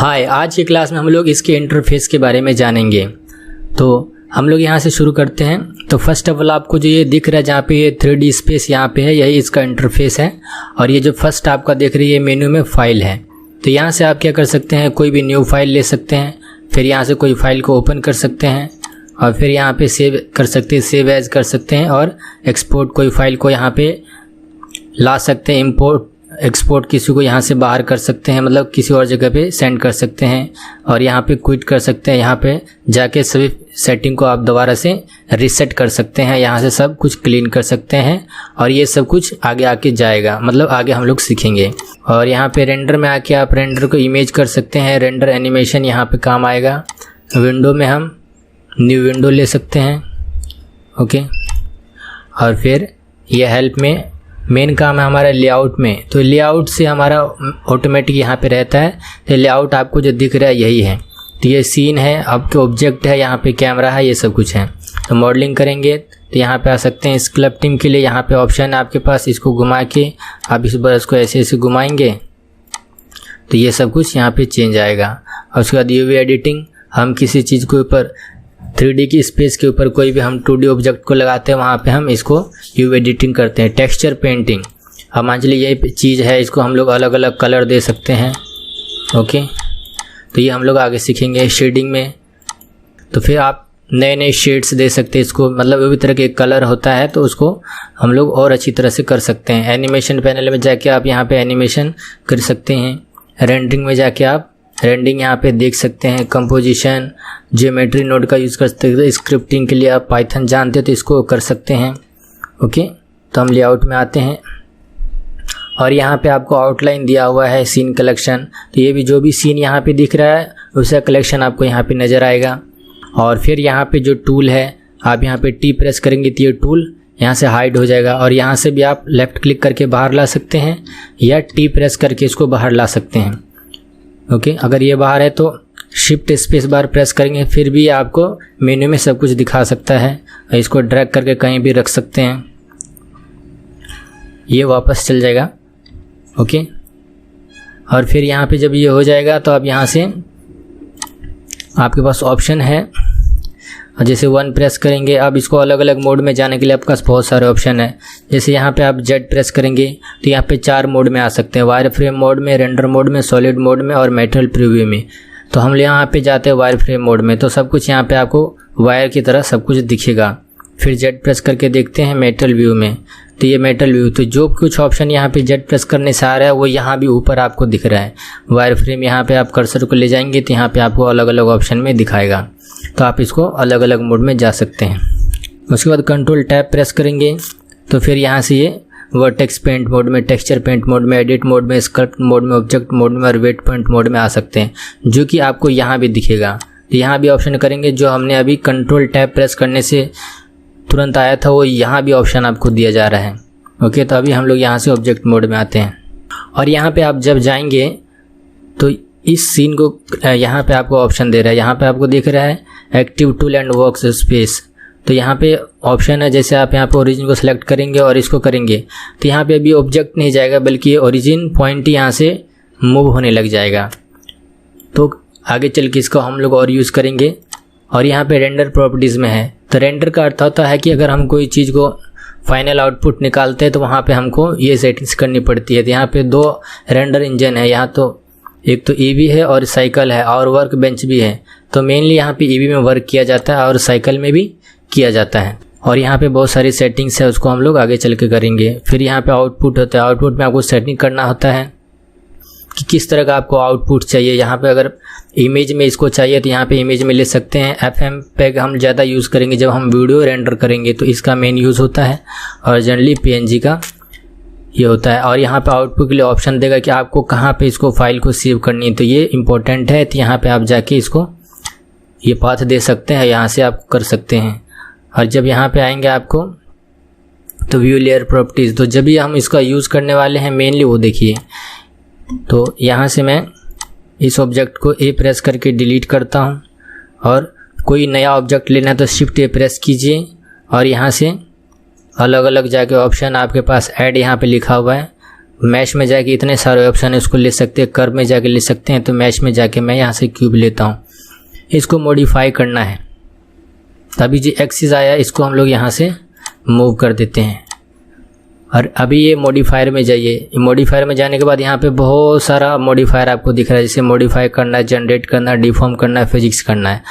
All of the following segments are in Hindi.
हाय, आज की क्लास में हम लोग इसके इंटरफेस के बारे में जानेंगे। तो हम लोग यहाँ से शुरू करते हैं। तो फर्स्ट ऑफ ऑल आपको जो ये दिख रहा है जहाँ पे ये 3D स्पेस यहाँ पे है, यही इसका इंटरफेस है। और ये जो फर्स्ट आपका देख रही है मेन्यू में फाइल है। तो यहाँ से आप क्या कर सकते हैं, कोई भी न्यू फाइल ले सकते हैं, फिर यहाँ से कोई फाइल को ओपन कर सकते हैं और फिर यहाँ पे सेव कर सकते हैं, सेव एज कर सकते हैं और एक्सपोर्ट कोई फाइल को यहाँ पे ला सकते हैं, इंपोर्ट एक्सपोर्ट किसी को यहाँ से बाहर कर सकते हैं, मतलब किसी और जगह पे सेंड कर सकते हैं और यहाँ पे क्विट कर सकते हैं। यहाँ पे जाके सभी सेटिंग को आप दोबारा से रीसेट कर सकते हैं, यहाँ से सब कुछ क्लीन कर सकते हैं और ये सब कुछ आगे आके जाएगा, मतलब आगे हम लोग सीखेंगे। और यहाँ पे रेंडर में आके आप रेंडर को इमेज कर सकते हैं, रेंडर एनिमेशन यहाँ पे काम आएगा। विंडो में हम न्यू विंडो ले सकते हैं, ओके। और फिर ये हेल्प में मेन काम है हमारा लेआउट में। तो लेआउट से हमारा ऑटोमेटिक यहाँ पे रहता है। तो लेआउट आपको जो दिख रहा है यही है। तो ये सीन है, आपके ऑब्जेक्ट है, यहाँ पे कैमरा है, ये सब कुछ है। तो मॉडलिंग करेंगे तो यहाँ पे आ सकते हैं। स्कल्पटिंग के लिए यहाँ पे ऑप्शन है आपके पास, इसको घुमा के आप इस ब्रश को ऐसे ऐसे घुमाएंगे तो ये सब कुछ यहाँ पे चेंज आएगा। और उसके बाद यूवी एडिटिंग, हम किसी चीज़ के ऊपर 3D की स्पेस के ऊपर कोई भी हम 2D ऑब्जेक्ट को लगाते हैं, वहाँ पे हम इसको यूवी एडिटिंग करते हैं। टेक्सचर पेंटिंग, अब मान लीजिए ये चीज़ है, इसको हम लोग अलग अलग कलर दे सकते हैं, ओके। तो ये हम लोग आगे सीखेंगे। शेडिंग में तो फिर आप नए नए शेड्स दे सकते हैं इसको, मतलब वो भी तरह के कलर होता है तो उसको हम लोग और अच्छी तरह से कर सकते हैं। एनिमेशन पैनल में जाके आप यहाँ पे एनिमेशन कर सकते हैं। रेंडरिंग में जाके आप रेंडरिंग यहाँ पे देख सकते हैं। कंपोजिशन, ज्योमेट्री नोड का यूज़ कर सकते हैं। स्क्रिप्टिंग के लिए आप पाइथन जानते हो तो इसको कर सकते हैं, ओके। तो हम लेआउट में आते हैं और यहाँ पे आपको आउटलाइन दिया हुआ है, सीन कलेक्शन। तो ये भी जो भी सीन यहाँ पे दिख रहा है उसका कलेक्शन आपको यहाँ पे नज़र आएगा। और फिर यहाँ पे जो टूल है, आप यहाँ पे टी प्रेस करेंगे तो ये टूल यहाँ से हाइड हो जाएगा। और यहाँ से भी आप लेफ़्ट क्लिक करके बाहर ला सकते हैं या टी प्रेस करके इसको बाहर ला सकते हैं, ओके। अगर ये बाहर है तो शिफ्ट स्पेस बार प्रेस करेंगे, फिर भी आपको मेन्यू में सब कुछ दिखा सकता है। इसको ड्रैग करके कहीं भी रख सकते हैं, ये वापस चल जाएगा, ओके। और फिर यहाँ पे जब ये हो जाएगा तो अब यहाँ से आपके पास ऑप्शन है, जैसे 1 प्रेस करेंगे। अब इसको अलग अलग मोड में जाने के लिए आपके पास बहुत सारे ऑप्शन है। जैसे यहाँ पे आप Z प्रेस करेंगे तो यहाँ पे 4 मोड में आ सकते हैं, वायर फ्रेम मोड में, रेंडर मोड में, सॉलिड मोड में और मेटल प्रीव्यू में। तो हम यहाँ पे जाते हैं वायर फ्रेम मोड में, तो सब कुछ यहाँ पे आपको वायर की तरह सब कुछ दिखेगा। फिर Z प्रेस करके देखते हैं मेटल व्यू में, तो ये मेटल व्यू। तो जो कुछ ऑप्शन यहाँ पे Z प्रेस करने से आ रहा है वो यहाँ भी ऊपर आपको दिख रहा है। वायर फ्रेम यहाँ पे आप कर्सर को ले जाएंगे तो यहाँ पे आपको अलग अलग ऑप्शन में दिखाएगा, तो आप इसको अलग अलग मोड में जा सकते हैं। उसके बाद कंट्रोल टैब प्रेस करेंगे तो फिर यहाँ से ये वर्टेक्स पेंट मोड में, टेक्सचर पेंट मोड में, एडिट मोड में, स्कल्प्ट मोड में, ऑब्जेक्ट मोड में और वेट पॉइंट मोड में आ सकते हैं, जो कि आपको यहाँ भी दिखेगा। तो यहाँ भी ऑप्शन करेंगे, जो हमने अभी कंट्रोल टैब प्रेस करने से तुरंत आया था वो यहाँ भी ऑप्शन आपको दिया जा रहा है, ओके। तो अभी हम लोग यहाँ से ऑब्जेक्ट मोड में आते हैं और यहाँ पे आप जब जाएंगे तो इस सीन को यहाँ पे आपको ऑप्शन दे रहा है। यहाँ पे आपको दिख रहा है active tool and work space. तो यहाँ पे ऑप्शन है, जैसे आप यहाँ पे ओरिजिन को सिलेक्ट करेंगे और इसको करेंगे तो यहाँ पे अभी ऑब्जेक्ट नहीं जाएगा, बल्कि ये ओरिजिन पॉइंट यहाँ से मूव होने लग जाएगा। तो आगे चल के इसको हम लोग और यूज़ करेंगे। और यहाँ पे रेंडर प्रॉपर्टीज़ में है, तो रेंडर का अर्थ होता है कि अगर हम कोई चीज़ को फाइनल आउटपुट निकालते हैं तो वहाँ पे हमको ये सेटिंग्स करनी पड़ती है। तो यहाँ पे 2 रेंडर इंजन है, यहाँ तो एक तो ईवी है और साइकिल है और वर्क बेंच भी है। तो मेनली यहाँ पे ईवी में वर्क किया जाता है और साइकिल में भी किया जाता है। और यहाँ पे बहुत सारी सेटिंग्स है, उसको हम लोग आगे चल के करेंगे। फिर यहाँ पे आउटपुट होता है, आउटपुट में आपको सेटिंग करना होता है कि किस तरह का आपको आउटपुट चाहिए। यहाँ पे अगर इमेज में इसको चाहिए तो यहाँ पे इमेज में ले सकते हैं। FMPEG हम ज़्यादा यूज़ करेंगे जब हम वीडियो रेंडर करेंगे, तो इसका मेन यूज़ होता है। और जनरली PNG का ये होता है। और यहाँ पे आउटपुट के लिए ऑप्शन देगा कि आपको कहाँ पे इसको फाइल को सेव करनी है, तो ये इंपॉर्टेंट है। तो यहाँ पे आप जाके इसको ये पाथ दे सकते हैं, यहाँ से आप कर सकते हैं। और जब यहाँ पे आएंगे आपको तो व्यू लेयर प्रॉपर्टीज़, तो जब भी हम इसका यूज़ करने वाले हैं मेनली वो देखिए। तो यहाँ से मैं इस ऑब्जेक्ट को A प्रेस करके डिलीट करता हूँ और कोई नया ऑब्जेक्ट लेना है तो शिफ्ट A प्रेस कीजिए और यहाँ से अलग अलग जाके ऑप्शन आपके पास ऐड यहाँ पे लिखा हुआ है, मैश में जाके इतने सारे ऑप्शन है उसको ले सकते हैं, कर्व में जाके ले सकते हैं। तो मैश में जाके मैं यहाँ से क्यूब लेता हूँ, इसको मॉडिफाई करना है। तभी जो एक्सिस आया इसको हम लोग यहाँ से मूव कर देते हैं। और अभी ये मॉडिफायर में जाइए, मॉडिफायर में जाने के बाद यहाँ पे बहुत सारा मॉडिफायर आपको दिख रहा है, जैसे मॉडिफाई करना है, जनरेट करना है, डिफॉर्म करना है, फिजिक्स करना है।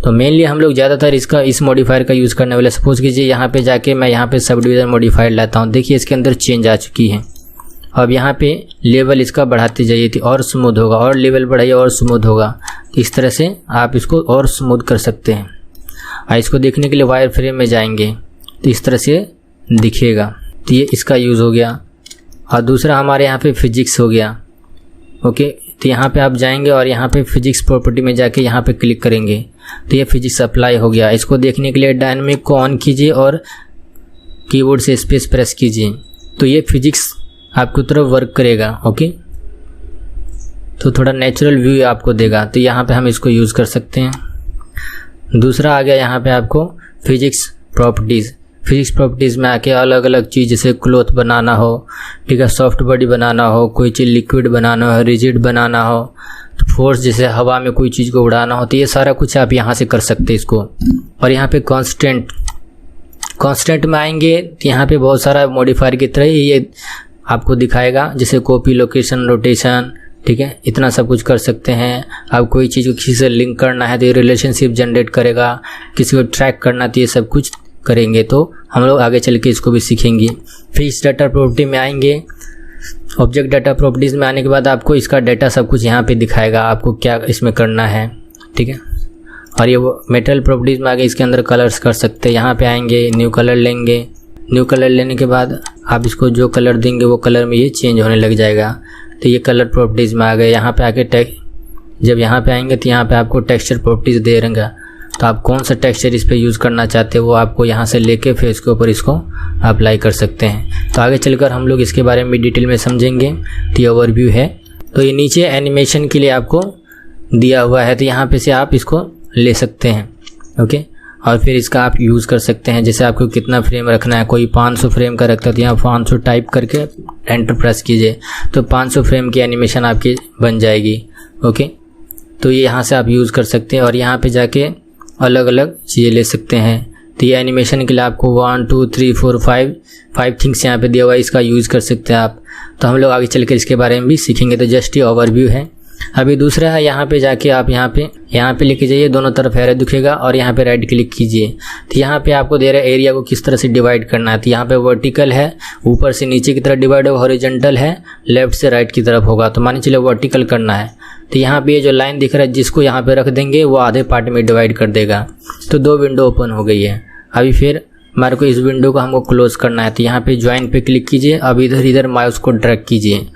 तो मेनली हम लोग ज़्यादातर इस मॉडिफायर का यूज़ करने वाले। सपोज कीजिए यहाँ पे जाके मैं यहाँ पे सब डिवीज़न मॉडिफायर लाता हूँ, देखिए इसके अंदर चेंज आ चुकी है। अब यहाँ पे लेवल इसका बढ़ाते जाइए तो और स्मूथ होगा, और लेवल बढ़ाइए और स्मूथ होगा। तो इस तरह से आप इसको और स्मूथ कर सकते हैं। और इसको देखने के लिए वायर फ्रेम में जाएंगे तो इस तरह से दिखेगा। तो ये इसका यूज़ हो गया। और दूसरा हमारे यहाँ पे फिजिक्स हो गया। ओके, तो यहाँ पे आप जाएंगे और यहाँ पे फिजिक्स प्रॉपर्टी में जाके यहाँ पे क्लिक करेंगे तो ये फिजिक्स अप्लाई हो गया। इसको देखने के लिए डायनामिक को ऑन कीजिए और कीबोर्ड से स्पेस प्रेस कीजिए तो ये फिजिक्स आपकी तरफ वर्क करेगा। ओके, तो थोड़ा नेचुरल व्यू आपको देगा। तो यहाँ पे हम इसको यूज़ कर सकते हैं। दूसरा आ गया यहाँ पे आपको फिजिक्स प्रॉपर्टीज़। फिजिक्स प्रॉपर्टीज़ में आके अलग अलग चीज़, जैसे क्लॉथ बनाना हो, ठीक है, सॉफ्ट बॉडी बनाना हो, कोई चीज़ लिक्विड बनाना हो, रिजिड बनाना हो, तो फोर्स जैसे हवा में कोई चीज़ को उड़ाना हो, तो ये सारा कुछ आप यहाँ से कर सकते हैं इसको। और यहाँ पे कांस्टेंट में आएंगे तो यहाँ पे बहुत सारा मॉडिफायर की तरह ये आपको दिखाएगा, जैसे कॉपी, लोकेशन, रोटेशन, ठीक है, इतना सब कुछ कर सकते हैं। आप कोई चीज़ को किसी से लिंक करना है तो ये रिलेशनशिप जनरेट करेगा, किसी को ट्रैक करना तो ये सब कुछ करेंगे। तो हम लोग आगे चल के इसको भी सीखेंगे। फिर इस डाटा प्रॉपर्टी में आएंगे, ऑब्जेक्ट डाटा प्रॉपर्टीज़ में आने के बाद आपको इसका डाटा सब कुछ यहाँ पे दिखाएगा, आपको क्या इसमें करना है, ठीक है। और ये वो मेटल प्रॉपर्टीज़ में आगे इसके अंदर कलर्स कर सकते हैं। यहाँ पे आएंगे, न्यू कलर लेंगे। न्यू कलर लेने के बाद आप इसको जो कलर देंगे वो कलर में ये चेंज होने लग जाएगा। तो ये कलर प्रॉपर्टीज़ में आ गए। यहाँ पे आके जब यहाँ पे आएंगे तो यहाँ पे आपको टेक्सचर प्रॉपर्टीज़ दे रहेंगे। तो आप कौन सा टेक्सचर इस पे यूज़ करना चाहते हैं वो आपको यहाँ से लेके फिर इसके ऊपर इसको अप्लाई कर सकते हैं। तो आगे चलकर हम लोग इसके बारे में डिटेल में समझेंगे। तो ये ओवरव्यू है। तो ये नीचे एनिमेशन के लिए आपको दिया हुआ है, तो यहाँ पे से आप इसको ले सकते हैं। ओके, और फिर इसका आप यूज़ कर सकते हैं, जैसे आपको कितना फ्रेम रखना है। कोई 500 फ्रेम का रखता है तो यहाँ 500 टाइप करके एंटर प्रेस कीजिए तो 500 फ्रेम की एनिमेशन आपकी बन जाएगी। ओके, तो ये यहाँ से आप यूज़ कर सकते हैं और यहाँ पे जाके अलग अलग चीज़ें ले सकते हैं। तो ये एनिमेशन के लिए आपको 1 2 3 4 5 थिंग्स यहाँ पे दिया हुआ है, इसका यूज़ कर सकते हैं आप। तो हम लोग आगे चल कर इसके बारे में भी सीखेंगे। तो जस्ट ये ओवरव्यू है। अभी दूसरा है, यहाँ पे जाके आप यहाँ पे लेके जाइए, दोनों तरफ एरो दिखेगा और यहाँ पे राइट क्लिक कीजिए। तो यहाँ पे आपको दे रहा है एरिया को किस तरह से डिवाइड करना है। तो यहाँ पे वर्टिकल है, ऊपर से नीचे की तरफ डिवाइड होगा, हॉरिजॉन्टल है, लेफ्ट से राइट की तरफ होगा। तो मान चलिए वर्टिकल करना है तो यहाँ पे ये जो लाइन दिख रहा है जिसको यहाँ पे रख देंगे वो आधे पार्ट में डिवाइड कर देगा। तो 2 विंडो ओपन हो गई है। अभी फिर हमारे को इस विंडो को हमको क्लोज करना है। तो यहाँ पे ज्वाइन पे क्लिक कीजिए। अब इधर माउस को ड्रैग कीजिए।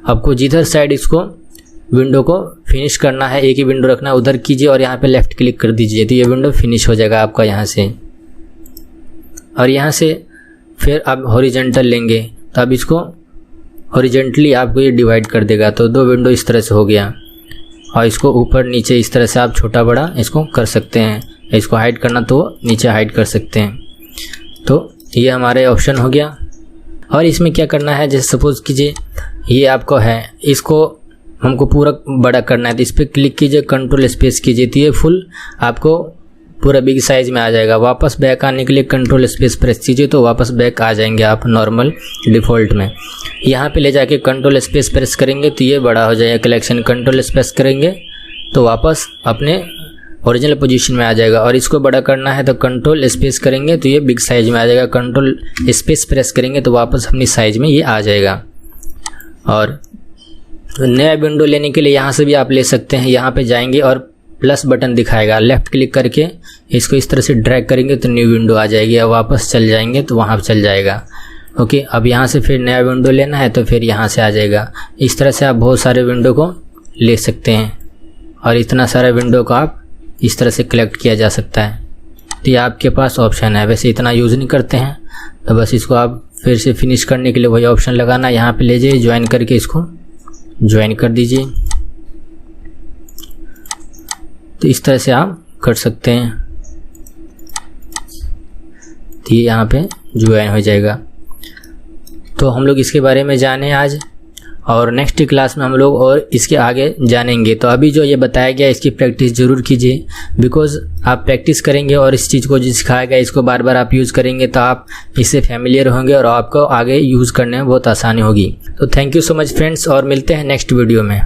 आपको जिधर साइड इसको विंडो को फिनिश करना है, एक ही विंडो रखना है, उधर कीजिए और यहाँ पे लेफ्ट क्लिक कर दीजिए। तो ये विंडो फिनिश हो जाएगा आपका यहाँ से। और यहाँ से फिर आप हॉरिजॉन्टल लेंगे तो अब इसको हॉरिजॉन्टली आपको ये डिवाइड कर देगा। तो 2 विंडो इस तरह से हो गया। और इसको ऊपर नीचे इस तरह से आप छोटा बड़ा इसको कर सकते हैं। इसको हाइड करना तो नीचे हाइड कर सकते हैं। तो ये हमारे ऑप्शन हो गया। और इसमें क्या करना है, जैसे सपोज कीजिए ये आपको है, इसको हमको पूरा बड़ा करना है तो इस पर क्लिक कीजिए, कंट्रोल स्पेस कीजिए तो ये फुल आपको पूरा बिग साइज में आ जाएगा। वापस बैक आने के लिए कंट्रोल स्पेस प्रेस कीजिए तो वापस बैक आ जाएंगे आप नॉर्मल डिफ़ॉल्ट में। यहाँ पे ले जाके कंट्रोल स्पेस प्रेस करेंगे तो ये बड़ा हो जाएगा कलेक्शन। कंट्रोल स्पेस करेंगे तो वापस अपने ओरिजिनल पोजीशन में आ जाएगा। और इसको बड़ा करना है तो कंट्रोल स्पेस करेंगे तो ये बिग साइज में आ जाएगा। कंट्रोल स्पेस प्रेस करेंगे तो वापस अपनी साइज में ये आ जाएगा। और नया विंडो लेने के लिए यहाँ से भी आप ले सकते हैं। यहाँ पे जाएंगे और प्लस बटन दिखाएगा, लेफ़्ट क्लिक करके इसको इस तरह से ड्रैग करेंगे तो न्यू विंडो आ जाएगी। और वापस चल जाएंगे तो वहाँ चल जाएगा। ओके, अब यहाँ से फिर नया विंडो लेना है तो फिर यहाँ से आ जाएगा। इस तरह से आप बहुत सारे विंडो को ले सकते हैं और इतना सारा विंडो को आप इस तरह से कलेक्ट किया जा सकता है। तो ये आपके पास ऑप्शन है। वैसे इतना यूज़ नहीं करते हैं तो बस इसको आप फिर से फिनिश करने के लिए वही ऑप्शन लगाना, यहाँ पे ले जाइए, ज्वाइन करके इसको ज्वाइन कर दीजिए। तो इस तरह से आप कर सकते हैं। तो ये यहाँ पे ज्वाइन हो जाएगा। तो हम लोग इसके बारे में जाने आज और नेक्स्ट क्लास में हम लोग और इसके आगे जानेंगे। तो अभी जो ये बताया गया इसकी प्रैक्टिस ज़रूर कीजिए, बिकॉज़ आप प्रैक्टिस करेंगे और इस चीज़ को जो सिखाया गया इसको बार बार आप यूज़ करेंगे तो आप इससे फैमिलियर होंगे और आपको आगे यूज़ करने में बहुत आसानी होगी। तो thank you so much friends, और मिलते हैं नेक्स्ट वीडियो में।